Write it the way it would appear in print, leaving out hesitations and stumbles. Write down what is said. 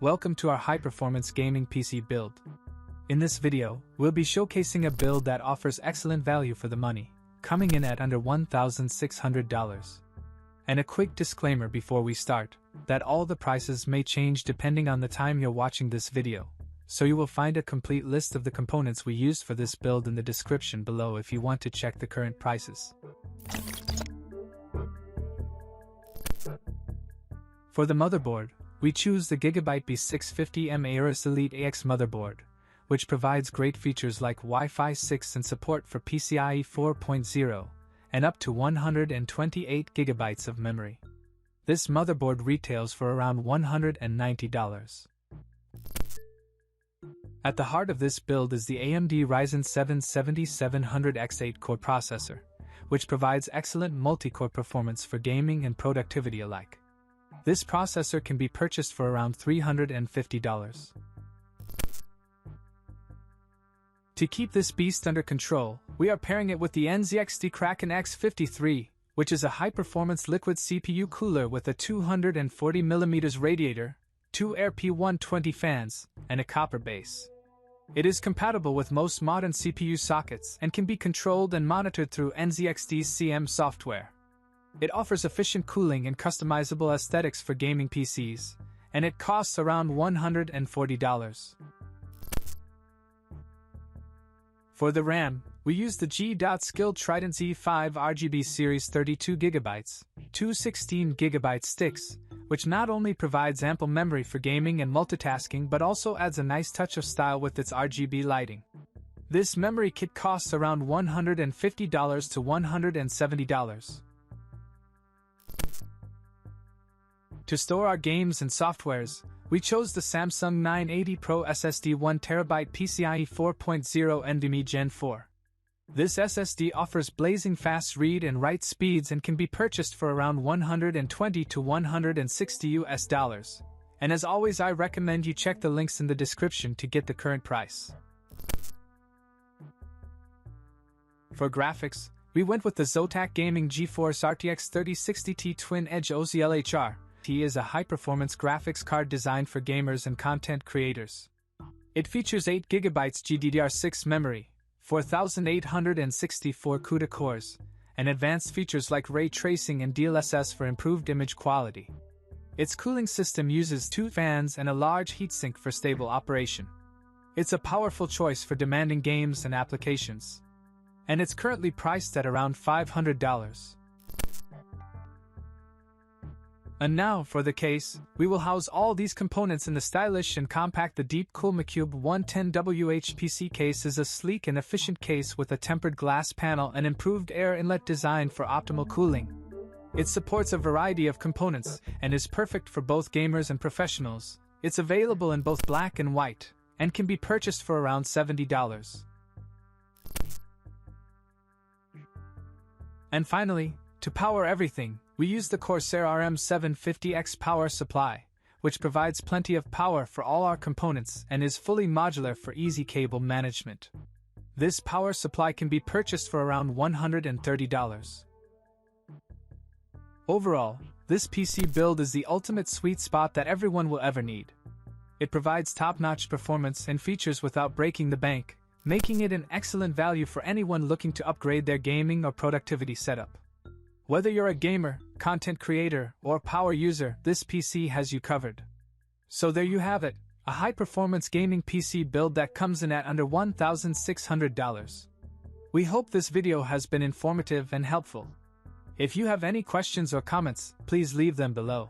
welcome to our high-performance gaming PC build. In this video, we'll be showcasing a build that offers excellent value for the money, coming in at under $1,600. And a quick disclaimer before we start, that all the prices may change depending on the time you're watching this video, so you will find a complete list of the components we used for this build in the description below if you want to check the current prices. For the motherboard, we choose the Gigabyte B650M Aorus Elite AX motherboard, which provides great features like Wi-Fi 6 and support for PCIe 4.0, and up to 128 GB of memory. This motherboard retails for around $190. At the heart of this build is the AMD Ryzen 7 7700X 8-core processor, which provides excellent multi-core performance for gaming and productivity alike. This processor can be purchased for around $350. To keep this beast under control, we are pairing it with the NZXT Kraken X53, which is a high-performance liquid CPU cooler with a 240mm radiator, 2 Air P120 fans, and a copper base. It is compatible with most modern CPU sockets and can be controlled and monitored through NZXT's CM software. It offers efficient cooling and customizable aesthetics for gaming PCs, and it costs around $140. For the RAM, we use the G.Skill Trident Z5 RGB series 32GB, two 16GB sticks, which not only provides ample memory for gaming and multitasking but also adds a nice touch of style with its RGB lighting. This memory kit costs around $150 to $170. To store our games and softwares, we chose the Samsung 980 Pro SSD 1TB PCIe 4.0 NVMe Gen 4. This SSD offers blazing fast read and write speeds and can be purchased for around $120 to $160. And as always, I recommend you check the links in the description to get the current price. For graphics, we went with the Zotac Gaming GeForce RTX 3060 Ti Twin Edge OCLHR. T is a high-performance graphics card designed for gamers and content creators. It features 8GB GDDR6 memory, 4864 CUDA cores, and advanced features like ray tracing and DLSS for improved image quality. Its cooling system uses 2 fans and a large heatsink for stable operation. It's a powerful choice for demanding games and applications, and it's currently priced at around $500. And now, for the case, we will house all these components in the stylish and compact The Deepcool MeCube 110WH PC case is a sleek and efficient case with a tempered glass panel and improved air inlet design for optimal cooling. It supports a variety of components and is perfect for both gamers and professionals. It's available in both black and white and can be purchased for around $70. And finally, to power everything, we use the Corsair RM750X power supply, which provides plenty of power for all our components and is fully modular for easy cable management. This power supply can be purchased for around $130. Overall, this PC build is the ultimate sweet spot that everyone will ever need. It provides top-notch performance and features without breaking the bank, making it an excellent value for anyone looking to upgrade their gaming or productivity setup. Whether you're a gamer, content creator, or power user, this PC has you covered. So there you have it, a high-performance gaming PC build that comes in at under $1,600. We hope this video has been informative and helpful. If you have any questions or comments, please leave them below.